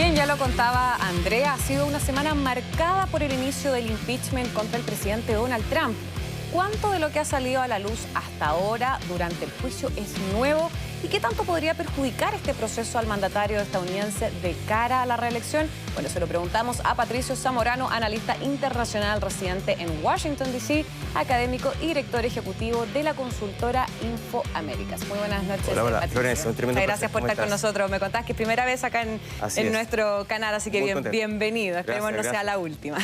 Bien, ya lo contaba Andrea, ha sido una semana marcada por el inicio del impeachment contra el presidente Donald Trump. ¿Cuánto de lo que ha salido a la luz hasta ahora durante el juicio es nuevo? ¿Y qué tanto podría perjudicar este proceso al mandatario estadounidense de cara a la reelección? Bueno, se lo preguntamos a Patricio Zamorano, analista internacional residente en Washington, D.C., académico y director ejecutivo de la consultora InfoAméricas. Muy buenas noches, Hola, Patricio. Florencia, un tremendo Gracias por estar con nosotros. Me contás que es primera vez acá en nuestro canal, así que bienvenido. Esperemos no sea la última.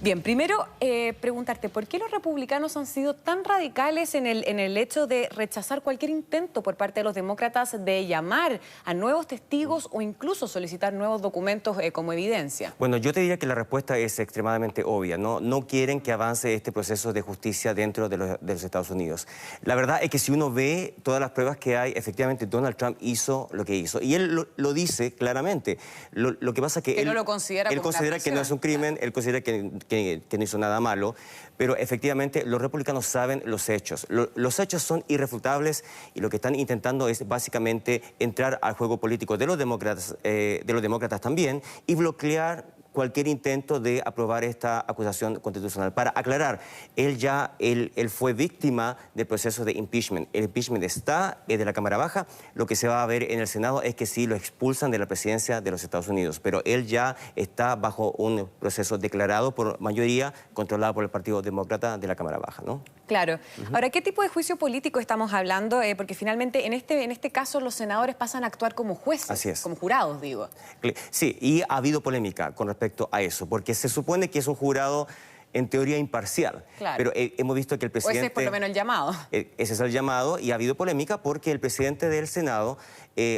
Bien, primero preguntarte, ¿por qué los republicanos han sido tan radicales en el hecho de rechazar cualquier intento por parte de los demócratas de llamar a nuevos testigos o incluso solicitar nuevos documentos como evidencia? Bueno, yo te diría que la respuesta es extremadamente obvia. No quieren que avance este proceso de justicia dentro de los Estados Unidos. La verdad es que si uno ve todas las pruebas que hay, efectivamente Donald Trump hizo lo que hizo. Y él lo dice claramente. Lo que pasa es que él no lo considera él como considera que no es un crimen, él considera que no hizo nada malo, pero efectivamente los republicanos saben los hechos. Los hechos son irrefutables y lo que están intentando es básicamente entrar al juego político de los demócratas también y bloquear cualquier intento de aprobar esta acusación constitucional. Para aclarar, él fue víctima del proceso de impeachment. El impeachment está de la Cámara Baja. Lo que se va a ver en el Senado es que sí lo expulsan de la presidencia de los Estados Unidos, pero él ya está bajo un proceso declarado por mayoría, controlado por el Partido Demócrata de la Cámara Baja, ¿no? Claro. Ahora, ¿qué tipo de juicio político estamos hablando? Porque finalmente en este caso los senadores pasan a actuar como jueces. Así es. Como jurados, digo. Sí, y ha habido polémica con respecto a eso, porque se supone que es un jurado en teoría imparcial. Claro. Pero hemos visto que el presidente... O ese es por lo menos el llamado. Ese es el llamado, y ha habido polémica porque el presidente del Senado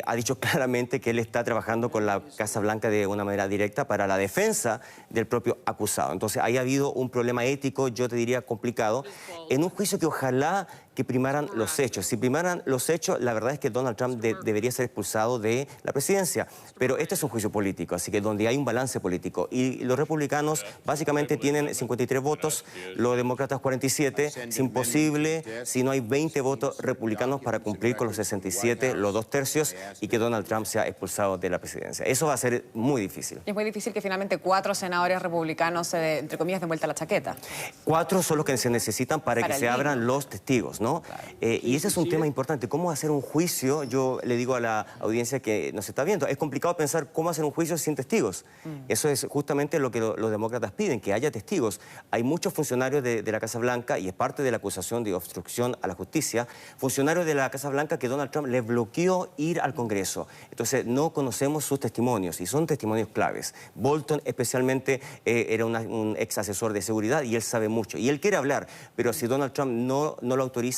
ha dicho claramente que él está trabajando con la Casa Blanca de una manera directa para la defensa del propio acusado. Entonces, ahí ha habido un problema ético, yo te diría complicado, en un juicio que ojalá que primaran los hechos. Si primaran los hechos, la verdad es que Donald Trump debería ser expulsado de la presidencia. Pero este es un juicio político, así que donde hay un balance político. Y los republicanos básicamente tienen 53 votos, los demócratas 47. Es imposible si no hay 20 votos republicanos para cumplir con los 67, los 2/3, y que Donald Trump sea expulsado de la presidencia. Eso va a ser muy difícil. Es muy difícil que finalmente 4 senadores republicanos entre comillas, den vuelta a la chaqueta. 4 son los que se necesitan para que se abran los testigos, ¿no? Claro. Y ese es un tema importante. ¿Cómo hacer un juicio? Yo le digo a la audiencia que nos está viendo, es complicado pensar cómo hacer un juicio sin testigos. Eso es justamente lo que los demócratas piden, que haya testigos. Hay muchos funcionarios de la Casa Blanca, y es parte de la acusación de obstrucción a la justicia, funcionarios de la Casa Blanca que Donald Trump le bloqueó ir al Congreso. Entonces, no conocemos sus testimonios, y son testimonios claves. Bolton, especialmente, era un ex asesor de seguridad, y él sabe mucho. Y él quiere hablar, pero si Donald Trump no lo autoriza,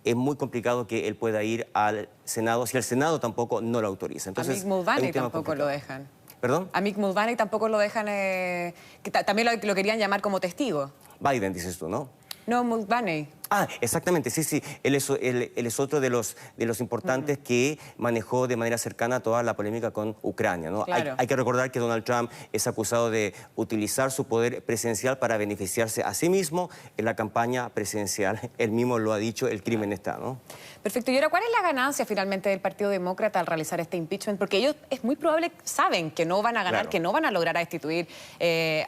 es muy complicado que él pueda ir al Senado, si el Senado tampoco no lo autoriza. Entonces, a Mick Mulvaney tampoco lo dejan. ¿Perdón? A Mick Mulvaney tampoco lo dejan, que también lo querían llamar como testigo. Biden, dices tú, ¿no? No, Mulvaney. Ah, exactamente, sí. Él es otro de los importantes que manejó de manera cercana toda la polémica con Ucrania, ¿no? Claro. Hay que recordar que Donald Trump es acusado de utilizar su poder presidencial para beneficiarse a sí mismo en la campaña presidencial. Él mismo lo ha dicho, el crimen está, ¿no? Perfecto. Y ahora, ¿cuál es la ganancia finalmente del Partido Demócrata al realizar este impeachment? Porque ellos es muy probable, saben que no van a ganar, claro, que no van a lograr destituir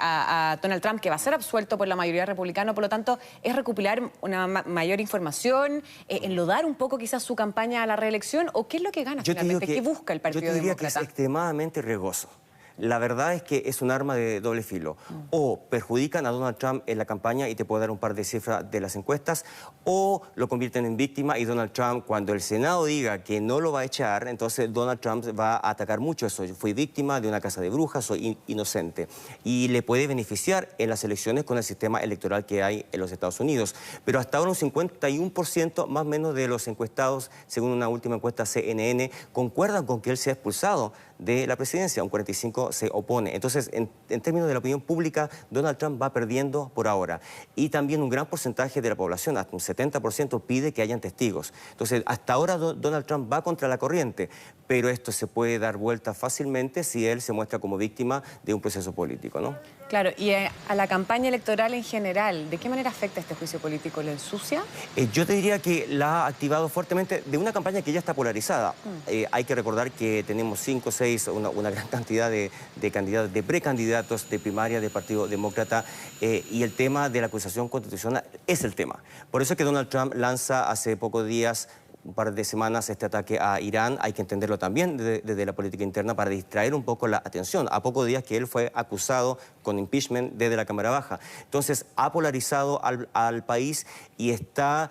a Donald Trump, que va a ser absuelto por la mayoría republicana. Por lo tanto, es recopilar una mayor información, enlodar un poco quizás su campaña a la reelección, ¿o qué es lo que gana finalmente? ¿Qué busca el Partido Demócrata? Yo diría que es extremadamente riesgoso. La verdad es que es un arma de doble filo. O perjudican a Donald Trump en la campaña, y te puedo dar un par de cifras de las encuestas, o lo convierten en víctima, y Donald Trump, cuando el Senado diga que no lo va a echar, entonces Donald Trump va a atacar mucho eso. Yo fui víctima de una casa de brujas, soy inocente. Y le puede beneficiar en las elecciones con el sistema electoral que hay en los Estados Unidos. Pero hasta ahora un 51% más o menos de los encuestados, según una última encuesta CNN, concuerdan con que él sea expulsado de la presidencia. Un 45% se opone. Entonces, en términos de la opinión pública, Donald Trump va perdiendo por ahora. Y también un gran porcentaje de la población, hasta un 70%, pide que hayan testigos. Entonces, hasta ahora Donald Trump va contra la corriente, pero esto se puede dar vuelta fácilmente si él se muestra como víctima de un proceso político, ¿no? Claro, y a la campaña electoral en general, ¿de qué manera afecta este juicio político? ¿Lo ensucia? Yo te diría que la ha activado fuertemente de una campaña que ya está polarizada. Hay que recordar que tenemos 5 o 6, una gran cantidad de candidatos, de precandidatos de primaria del Partido Demócrata, y el tema de la acusación constitucional es el tema. Por eso es que Donald Trump lanza hace pocos días, un par de semanas, este ataque a Irán. Hay que entenderlo también desde la política interna para distraer un poco la atención. A pocos días que él fue acusado con impeachment desde la Cámara Baja. Entonces, ha polarizado al país y está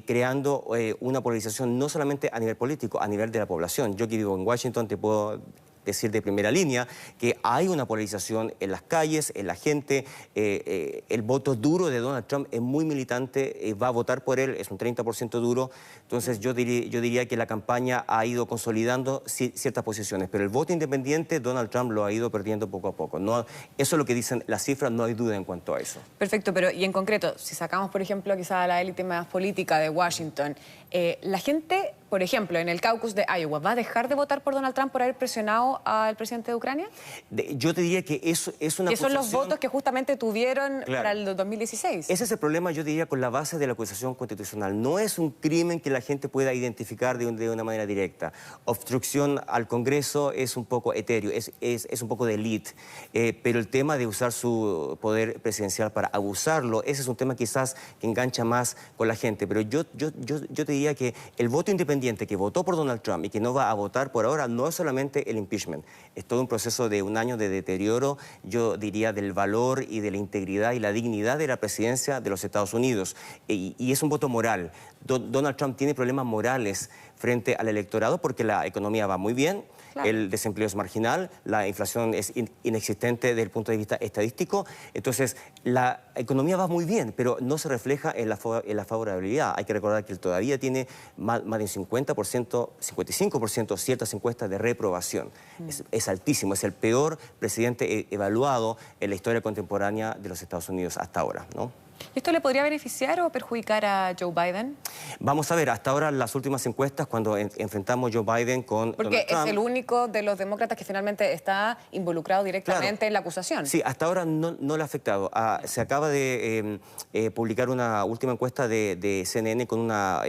creando una polarización no solamente a nivel político, a nivel de la población. Yo que vivo en Washington te puedo decir de primera línea que hay una polarización en las calles, en la gente. El voto duro de Donald Trump es muy militante, va a votar por él, es un 30% duro. Entonces yo diría que la campaña ha ido consolidando ciertas posiciones, pero el voto independiente Donald Trump lo ha ido perdiendo poco a poco. No, eso es lo que dicen las cifras, no hay duda en cuanto a eso. Perfecto, pero y en concreto, si sacamos por ejemplo quizá a la élite más política de Washington, la gente, por ejemplo, en el caucus de Iowa, ¿va a dejar de votar por Donald Trump por haber presionado al presidente de Ucrania? Yo te diría que eso es una que son los votos que justamente tuvieron para el 2016. Ese es el problema, yo diría, con la base de la acusación constitucional. No es un crimen que la gente pueda identificar de una manera directa. Obstrucción al Congreso es un poco etéreo, es un poco de élite. Pero el tema de usar su poder presidencial para abusarlo, ese es un tema quizás que engancha más con la gente. Pero yo te diría que el voto independiente que votó por Donald Trump y que no va a votar por ahora no es solamente el impeachment. Es todo un proceso de un año de deterioro, yo diría, del valor y de la integridad y la dignidad de la presidencia de los Estados Unidos. Y es un voto moral. Donald Trump tiene problemas morales frente al electorado porque la economía va muy bien. Claro. El desempleo es marginal, la inflación es inexistente desde el punto de vista estadístico. Entonces, la economía va muy bien, pero no se refleja en la favorabilidad. Hay que recordar que él todavía tiene más de un 50%, 55% ciertas encuestas de reprobación. Es altísimo, es el peor presidente evaluado en la historia contemporánea de los Estados Unidos hasta ahora, ¿no? ¿Esto le podría beneficiar o perjudicar a Joe Biden? Vamos a ver, hasta ahora las últimas encuestas, cuando enfrentamos Joe Biden con Porque Donald Trump, es el único de los demócratas que finalmente está involucrado directamente, claro, en la acusación. Sí, hasta ahora no le ha afectado. Se acaba de publicar una última encuesta de CNN con una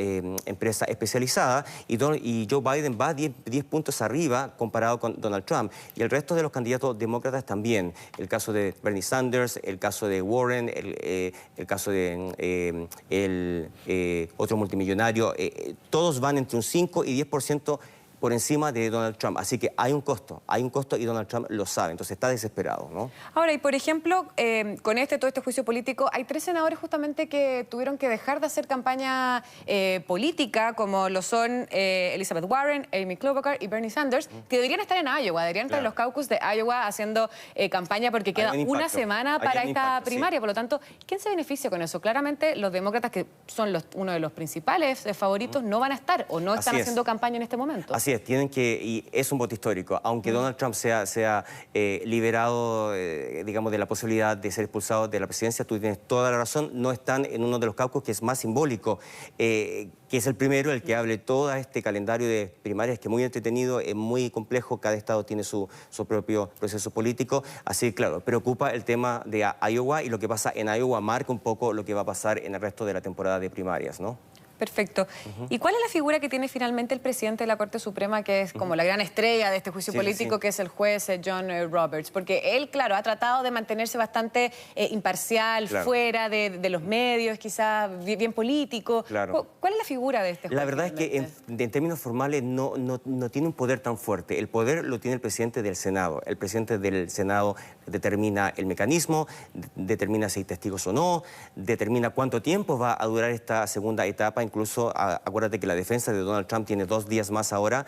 empresa especializada y Joe Biden va 10 puntos arriba comparado con Donald Trump. Y el resto de los candidatos demócratas también. El caso de Bernie Sanders, el caso de Warren, el caso de otro multimillonario, todos van entre un 5 y 10% por encima de Donald Trump. Así que hay un costo y Donald Trump lo sabe, entonces está desesperado, ¿no? Ahora, y por ejemplo, con todo este juicio político, hay 3 senadores justamente que tuvieron que dejar de hacer campaña política, como lo son Elizabeth Warren, Amy Klobuchar y Bernie Sanders, que deberían estar en Iowa, deberían estar en los caucus de Iowa haciendo campaña porque queda una semana para esta primaria. Sí. Por lo tanto, ¿quién se beneficia con eso? Claramente los demócratas, que son uno de los principales favoritos, no van a estar o no están haciendo campaña en este momento. Así es, y es un voto histórico. Aunque Donald Trump sea liberado, digamos, de la posibilidad de ser expulsado de la presidencia, tú tienes toda la razón, no están en uno de los caucus que es más simbólico, que es el primero, el que hable todo este calendario de primarias, que es muy entretenido, es muy complejo, cada estado tiene su propio proceso político. Así que, claro, preocupa el tema de Iowa, y lo que pasa en Iowa marca un poco lo que va a pasar en el resto de la temporada de primarias, ¿no? Perfecto. ¿Y cuál es la figura que tiene finalmente el presidente de la Corte Suprema, que es como la gran estrella de este juicio político, que es el juez John Roberts? Porque él, claro, ha tratado de mantenerse bastante imparcial, fuera de los medios, quizás bien político. Claro. ¿Cuál es la figura de este juez? La verdad es que en términos formales no tiene un poder tan fuerte. El poder lo tiene el presidente del Senado. El presidente del Senado determina el mecanismo, determina si hay testigos o no, determina cuánto tiempo va a durar esta segunda etapa. Incluso, acuérdate que la defensa de Donald Trump tiene 2 días más ahora,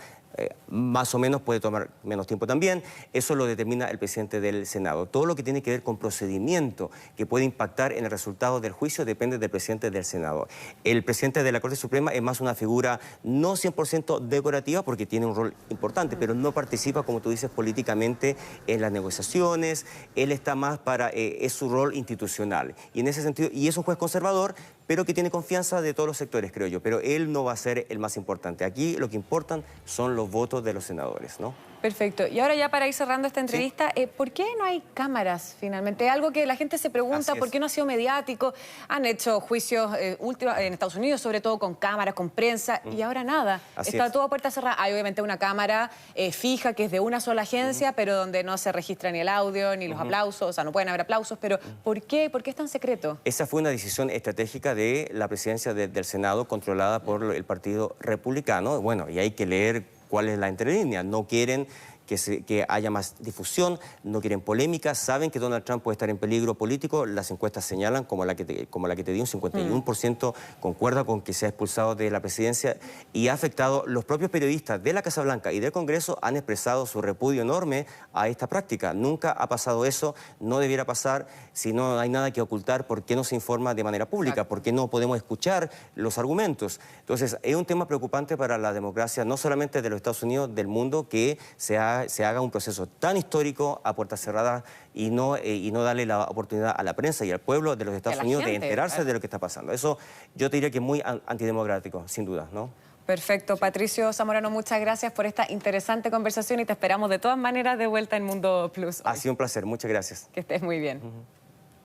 más o menos, puede tomar menos tiempo también. Eso lo determina el presidente del Senado. Todo lo que tiene que ver con procedimiento que puede impactar en el resultado del juicio depende del presidente del Senado. El presidente de la Corte Suprema es más una figura no 100% decorativa, porque tiene un rol importante, pero no participa, como tú dices, políticamente en las negociaciones. Él está más es su rol institucional. Y en ese sentido, y es un juez conservador, pero que tiene confianza de todos los sectores, creo yo. Pero él no va a ser el más importante. Aquí lo que importan son los votos de los senadores, ¿no? Perfecto. Y ahora ya para ir cerrando esta entrevista, ¿por qué no hay cámaras finalmente? Algo que la gente se pregunta, ¿por qué no ha sido mediático? Han hecho juicios en Estados Unidos, sobre todo con cámaras, con prensa, y ahora nada. Está todo a puerta cerrada. Hay obviamente una cámara fija que es de una sola agencia, pero donde no se registra ni el audio, ni los aplausos, o sea, no pueden haber aplausos, pero ¿por qué? ¿Por qué es tan secreto? Esa fue una decisión estratégica de la presidencia del Senado, controlada por el Partido Republicano. Bueno, y hay que leer cuál es la entrelínea. No quieren que haya más difusión, no quieren polémica, saben que Donald Trump puede estar en peligro político. Las encuestas señalan, como la que te di, un 51% concuerda con que sea expulsado de la presidencia, y ha afectado. Los propios periodistas de la Casa Blanca y del Congreso han expresado su repudio enorme a esta práctica. Nunca ha pasado eso, no debiera pasar. Si no hay nada que ocultar, ¿por qué no se informa de manera pública? ¿Por qué no podemos escuchar los argumentos? Entonces, es un tema preocupante para la democracia, no solamente de los Estados Unidos, del mundo, que se haga un proceso tan histórico a puertas cerradas y no darle la oportunidad a la prensa y al pueblo de los Estados Unidos de enterarse de lo que está pasando. Eso yo te diría que es muy antidemocrático, sin duda, ¿no? Perfecto. Patricio Zamorano, muchas gracias por esta interesante conversación y te esperamos de todas maneras de vuelta en Mundo Plus hoy. Ha sido un placer, muchas gracias. Que estés muy bien.